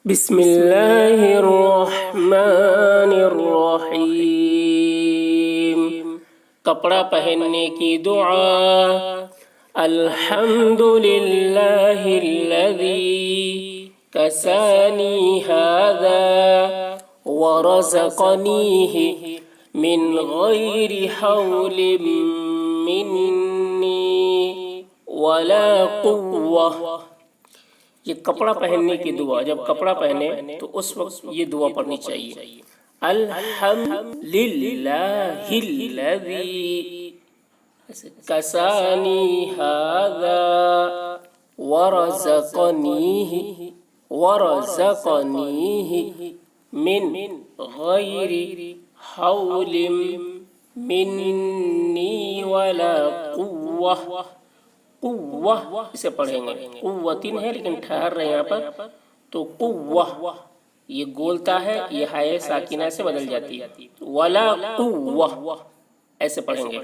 بسم اللہ الرحمن الرحیم۔ کپڑا پہننے کی دعا۔ الحمد للہ الذی کسانی ھذا ورزقنیہ من غیر حول منی ولا قوہ۔ یہ کپڑا پہننے کی دعا، جب کپڑا پہنے تو اس وقت یہ دعا پڑھنی چاہیے۔ الحمد للہ الذی کسانی ھذا ورزقنیہ من غیر حول منی ولا قوہ۔ قوہ اسے پڑھیں گے، قوتن ہے لیکن ٹھہر رہے ہیں یہاں پر، تو قوہ یہ گولتا ہے، یہ ہائے ساکنہ سے بدل جاتی ہے، ولا قوہ ایسے پڑھیں گے۔